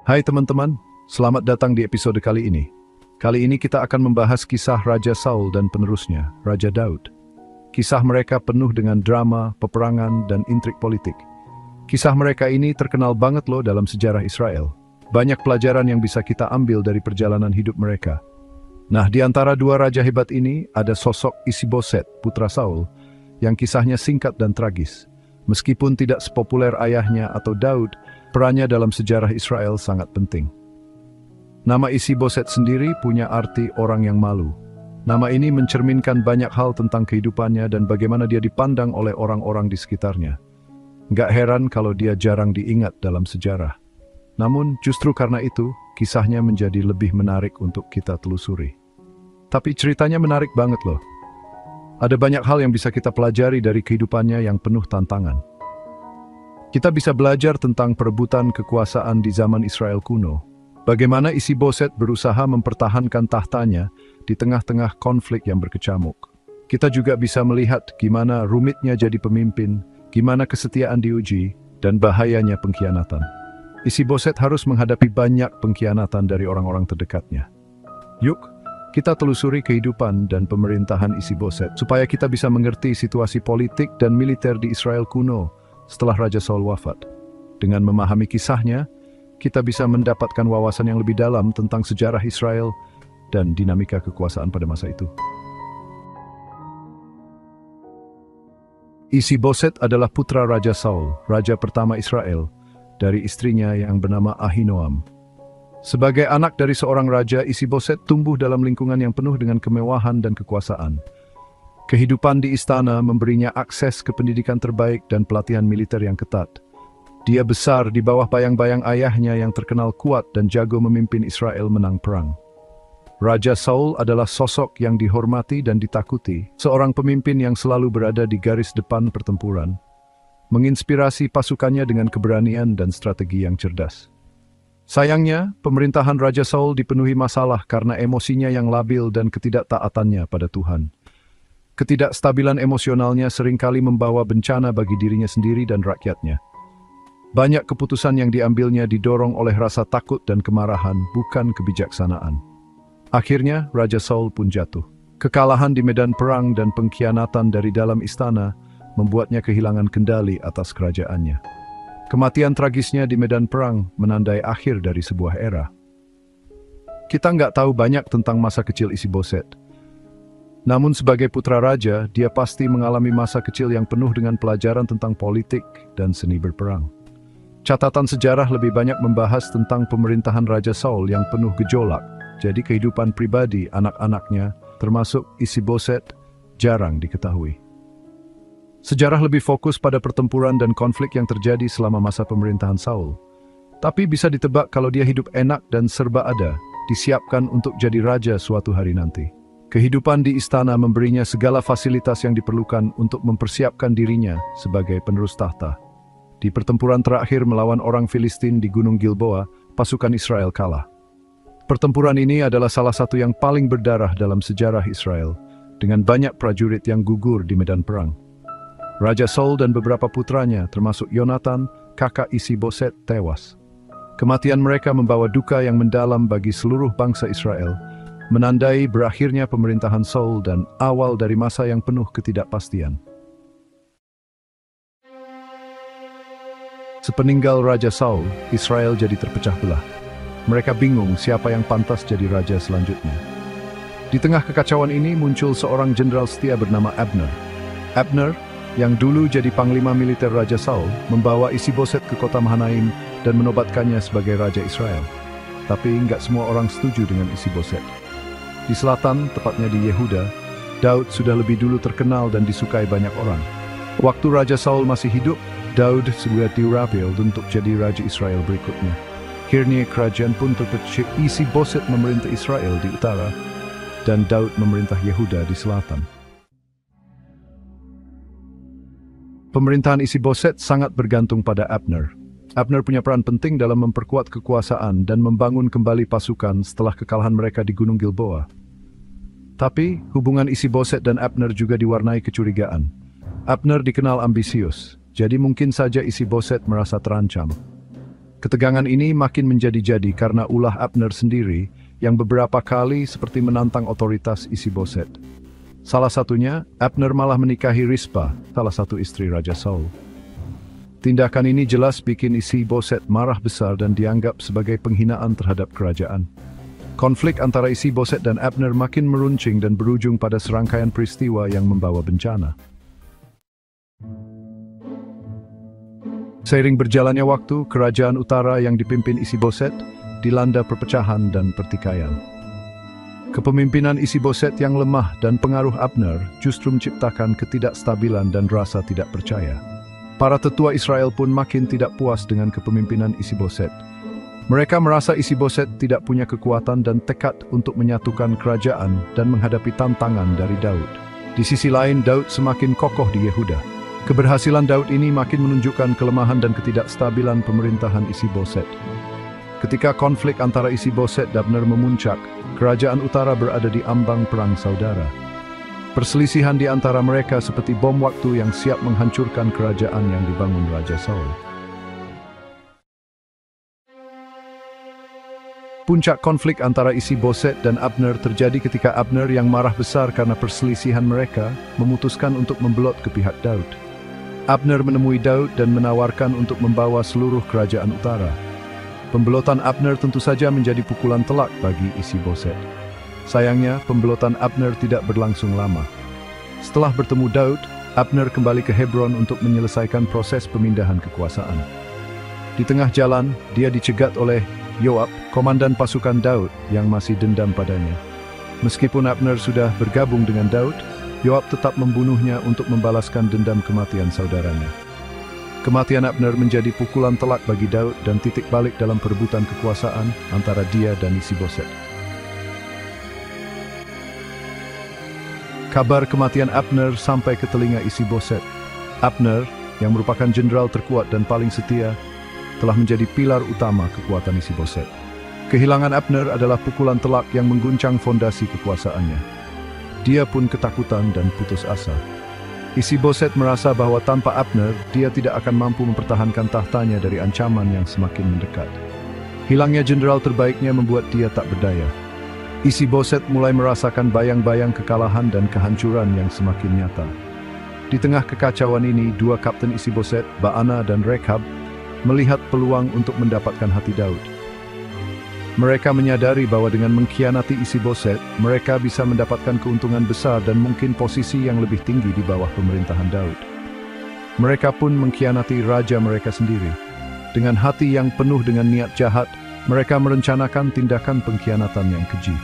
Hai teman-teman, selamat datang di episode kali ini. Kali ini kita akan membahas kisah Raja Saul dan penerusnya, Raja Daud. Kisah mereka penuh dengan drama, peperangan, dan intrik politik. Kisah mereka ini terkenal banget loh dalam sejarah Israel. Banyak pelajaran yang bisa kita ambil dari perjalanan hidup mereka. Nah, di antara dua raja hebat ini, ada sosok Isi-Boset, putra Saul, yang kisahnya singkat dan tragis. Meskipun tidak sepopuler ayahnya atau Daud, perannya dalam sejarah Israel sangat penting. Nama Isi-Boset sendiri punya arti orang yang malu. Nama ini mencerminkan banyak hal tentang kehidupannya dan bagaimana dia dipandang oleh orang-orang di sekitarnya. Nggak heran kalau dia jarang diingat dalam sejarah. Namun justru karena itu, kisahnya menjadi lebih menarik untuk kita telusuri. Tapi ceritanya menarik banget loh. Ada banyak hal yang bisa kita pelajari dari kehidupannya yang penuh tantangan. Kita bisa belajar tentang perebutan kekuasaan di zaman Israel kuno. Bagaimana Isi-Boset berusaha mempertahankan tahtanya di tengah-tengah konflik yang berkecamuk. Kita juga bisa melihat gimana rumitnya jadi pemimpin, gimana kesetiaan diuji, dan bahayanya pengkhianatan. Isi-Boset harus menghadapi banyak pengkhianatan dari orang-orang terdekatnya. Yuk, kita telusuri kehidupan dan pemerintahan Isi-Boset supaya kita bisa mengerti situasi politik dan militer di Israel kuno setelah Raja Saul wafat. Dengan memahami kisahnya, kita bisa mendapatkan wawasan yang lebih dalam tentang sejarah Israel dan dinamika kekuasaan pada masa itu. Isi-Boset adalah putra Raja Saul, raja pertama Israel, dari istrinya yang bernama Ahinoam. Sebagai anak dari seorang raja, Isi-Boset tumbuh dalam lingkungan yang penuh dengan kemewahan dan kekuasaan. Kehidupan di istana memberinya akses ke pendidikan terbaik dan pelatihan militer yang ketat. Dia besar di bawah bayang-bayang ayahnya yang terkenal kuat dan jago memimpin Israel menang perang. Raja Saul adalah sosok yang dihormati dan ditakuti, seorang pemimpin yang selalu berada di garis depan pertempuran, menginspirasi pasukannya dengan keberanian dan strategi yang cerdas. Sayangnya, pemerintahan Raja Saul dipenuhi masalah karena emosinya yang labil dan ketidaktaatannya pada Tuhan. Ketidakstabilan emosionalnya seringkali membawa bencana bagi dirinya sendiri dan rakyatnya. Banyak keputusan yang diambilnya didorong oleh rasa takut dan kemarahan, bukan kebijaksanaan. Akhirnya, Raja Saul pun jatuh. Kekalahan di medan perang dan pengkhianatan dari dalam istana membuatnya kehilangan kendali atas kerajaannya. Kematian tragisnya di medan perang menandai akhir dari sebuah era. Kita nggak tahu banyak tentang masa kecil Isi-Boset. Namun sebagai putra raja, dia pasti mengalami masa kecil yang penuh dengan pelajaran tentang politik dan seni berperang. Catatan sejarah lebih banyak membahas tentang pemerintahan Raja Saul yang penuh gejolak, jadi kehidupan pribadi anak-anaknya, termasuk Isi-Boset, jarang diketahui. Sejarah lebih fokus pada pertempuran dan konflik yang terjadi selama masa pemerintahan Saul. Tapi bisa ditebak kalau dia hidup enak dan serba ada, disiapkan untuk jadi raja suatu hari nanti. Kehidupan di istana memberinya segala fasilitas yang diperlukan untuk mempersiapkan dirinya sebagai penerus tahta. Di pertempuran terakhir melawan orang Filistin di Gunung Gilboa, pasukan Israel kalah. Pertempuran ini adalah salah satu yang paling berdarah dalam sejarah Israel, dengan banyak prajurit yang gugur di medan perang. Raja Saul dan beberapa putranya, termasuk Yonatan, kakak Isi-Boset, tewas. Kematian mereka membawa duka yang mendalam bagi seluruh bangsa Israel, menandai berakhirnya pemerintahan Saul dan awal dari masa yang penuh ketidakpastian. Sepeninggal Raja Saul, Israel jadi terpecah belah. Mereka bingung siapa yang pantas jadi raja selanjutnya. Di tengah kekacauan ini muncul seorang jenderal setia bernama Abner. Abner, yang dulu jadi panglima militer Raja Saul, membawa Isi-Boset ke kota Mahanaim dan menobatkannya sebagai Raja Israel. Tapi nggak semua orang setuju dengan Isi-Boset. Di selatan, tepatnya di Yehuda, Daud sudah lebih dulu terkenal dan disukai banyak orang. Waktu Raja Saul masih hidup, Daud segera diambil untuk jadi Raja Israel berikutnya. Akhirnya kerajaan pun terpecah, Isi-Boset memerintah Israel di utara, dan Daud memerintah Yehuda di selatan. Pemerintahan Isi-Boset sangat bergantung pada Abner. Abner punya peran penting dalam memperkuat kekuasaan dan membangun kembali pasukan setelah kekalahan mereka di Gunung Gilboa. Tapi, hubungan Isi-Boset dan Abner juga diwarnai kecurigaan. Abner dikenal ambisius, jadi mungkin saja Isi-Boset merasa terancam. Ketegangan ini makin menjadi-jadi karena ulah Abner sendiri yang beberapa kali seperti menantang otoritas Isi-Boset. Salah satunya, Abner malah menikahi Rispa, salah satu istri Raja Saul. Tindakan ini jelas bikin Isi-Boset marah besar dan dianggap sebagai penghinaan terhadap kerajaan. Konflik antara Isi-Boset dan Abner makin meruncing dan berujung pada serangkaian peristiwa yang membawa bencana. Seiring berjalannya waktu, kerajaan utara yang dipimpin Isi-Boset dilanda perpecahan dan pertikaian. Kepemimpinan Isi-Boset yang lemah dan pengaruh Abner justru menciptakan ketidakstabilan dan rasa tidak percaya. Para tetua Israel pun makin tidak puas dengan kepemimpinan Isi-Boset. Mereka merasa Isi-Boset tidak punya kekuatan dan tekad untuk menyatukan kerajaan dan menghadapi tantangan dari Daud. Di sisi lain, Daud semakin kokoh di Yehuda. Keberhasilan Daud ini makin menunjukkan kelemahan dan ketidakstabilan pemerintahan Isi-Boset. Ketika konflik antara Isi-Boset dan Abner memuncak, kerajaan utara berada di ambang perang saudara. Perselisihan di antara mereka seperti bom waktu yang siap menghancurkan kerajaan yang dibangun Raja Saul. Puncak konflik antara Isi-Boset dan Abner terjadi ketika Abner yang marah besar karena perselisihan mereka memutuskan untuk membelot ke pihak Daud. Abner menemui Daud dan menawarkan untuk membawa seluruh kerajaan utara. Pembelotan Abner tentu saja menjadi pukulan telak bagi Isi-Boset. Sayangnya, pembelotan Abner tidak berlangsung lama. Setelah bertemu Daud, Abner kembali ke Hebron untuk menyelesaikan proses pemindahan kekuasaan. Di tengah jalan, dia dicegat oleh Yoab, komandan pasukan Daud yang masih dendam padanya. Meskipun Abner sudah bergabung dengan Daud, Yoab tetap membunuhnya untuk membalaskan dendam kematian saudaranya. Kematian Abner menjadi pukulan telak bagi Daud dan titik balik dalam perebutan kekuasaan antara dia dan Isi-Boset. Kabar kematian Abner sampai ke telinga Isi-Boset. Abner, yang merupakan jenderal terkuat dan paling setia, telah menjadi pilar utama kekuatan Isi-Boset. Kehilangan Abner adalah pukulan telak yang mengguncang fondasi kekuasaannya. Dia pun ketakutan dan putus asa. Isi-Boset merasa bahwa tanpa Abner, dia tidak akan mampu mempertahankan tahtanya dari ancaman yang semakin mendekat. Hilangnya jenderal terbaiknya membuat dia tak berdaya. Isi-Boset mulai merasakan bayang-bayang kekalahan dan kehancuran yang semakin nyata. Di tengah kekacauan ini, dua kapten Isi-Boset, Baana dan Rekhab, melihat peluang untuk mendapatkan hati Daud. Mereka menyadari bahwa dengan mengkhianati Isi-Boset, mereka bisa mendapatkan keuntungan besar dan mungkin posisi yang lebih tinggi di bawah pemerintahan Daud. Mereka pun mengkhianati raja mereka sendiri. Dengan hati yang penuh dengan niat jahat, mereka merencanakan tindakan pengkhianatan yang keji.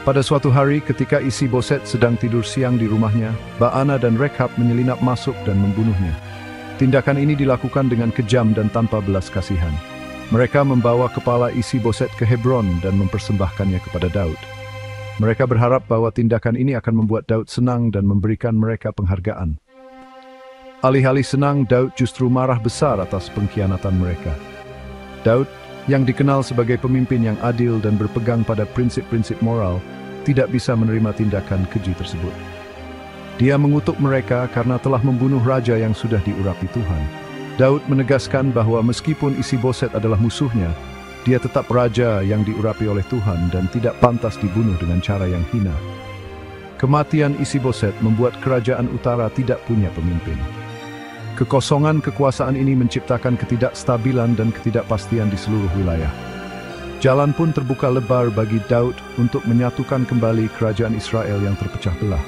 Pada suatu hari ketika Isi-Boset sedang tidur siang di rumahnya, Baana dan Rekhab menyelinap masuk dan membunuhnya. Tindakan ini dilakukan dengan kejam dan tanpa belas kasihan. Mereka membawa kepala Isi-Boset ke Hebron dan mempersembahkannya kepada Daud. Mereka berharap bahwa tindakan ini akan membuat Daud senang dan memberikan mereka penghargaan. Alih-alih senang, Daud justru marah besar atas pengkhianatan mereka. Daud, yang dikenal sebagai pemimpin yang adil dan berpegang pada prinsip-prinsip moral, tidak bisa menerima tindakan keji tersebut. Dia mengutuk mereka karena telah membunuh raja yang sudah diurapi Tuhan. Daud menegaskan bahwa meskipun Isi-Boset adalah musuhnya, dia tetap raja yang diurapi oleh Tuhan dan tidak pantas dibunuh dengan cara yang hina. Kematian Isi-Boset membuat kerajaan utara tidak punya pemimpin. Kekosongan kekuasaan ini menciptakan ketidakstabilan dan ketidakpastian di seluruh wilayah. Jalan pun terbuka lebar bagi Daud untuk menyatukan kembali kerajaan Israel yang terpecah belah.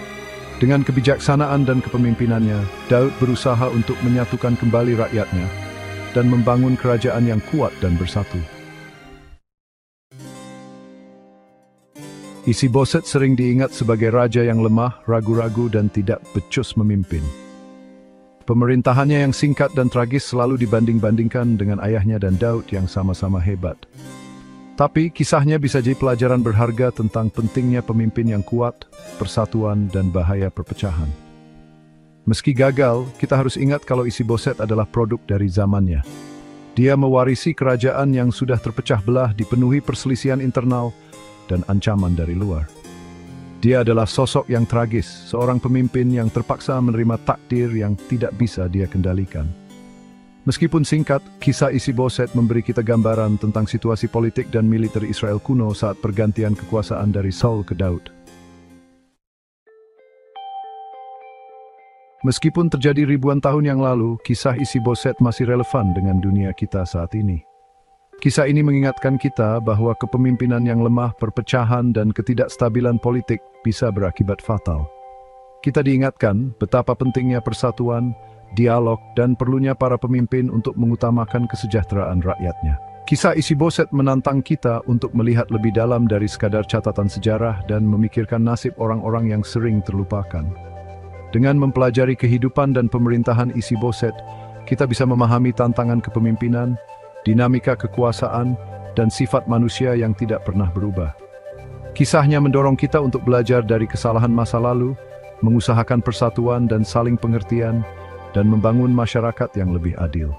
Dengan kebijaksanaan dan kepemimpinannya, Daud berusaha untuk menyatukan kembali rakyatnya dan membangun kerajaan yang kuat dan bersatu. Isi-Boset sering diingat sebagai raja yang lemah, ragu-ragu, dan tidak becus memimpin. Pemerintahannya yang singkat dan tragis selalu dibanding-bandingkan dengan ayahnya dan Daud yang sama-sama hebat. Tapi kisahnya bisa jadi pelajaran berharga tentang pentingnya pemimpin yang kuat, persatuan, dan bahaya perpecahan. Meski gagal, kita harus ingat kalau Isi-Boset adalah produk dari zamannya. Dia mewarisi kerajaan yang sudah terpecah belah, dipenuhi perselisihan internal dan ancaman dari luar. Dia adalah sosok yang tragis, seorang pemimpin yang terpaksa menerima takdir yang tidak bisa dia kendalikan. Meskipun singkat, kisah Isi-Boset memberi kita gambaran tentang situasi politik dan militer Israel kuno saat pergantian kekuasaan dari Saul ke Daud. Meskipun terjadi ribuan tahun yang lalu, kisah Isi-Boset masih relevan dengan dunia kita saat ini. Kisah ini mengingatkan kita bahwa kepemimpinan yang lemah, perpecahan, dan ketidakstabilan politik bisa berakibat fatal. Kita diingatkan betapa pentingnya persatuan, dialog, dan perlunya para pemimpin untuk mengutamakan kesejahteraan rakyatnya. Kisah Isi-Boset menantang kita untuk melihat lebih dalam dari sekadar catatan sejarah dan memikirkan nasib orang-orang yang sering terlupakan. Dengan mempelajari kehidupan dan pemerintahan Isi-Boset, kita bisa memahami tantangan kepemimpinan, dinamika kekuasaan, dan sifat manusia yang tidak pernah berubah. Kisahnya mendorong kita untuk belajar dari kesalahan masa lalu, mengusahakan persatuan dan saling pengertian, dan membangun masyarakat yang lebih adil.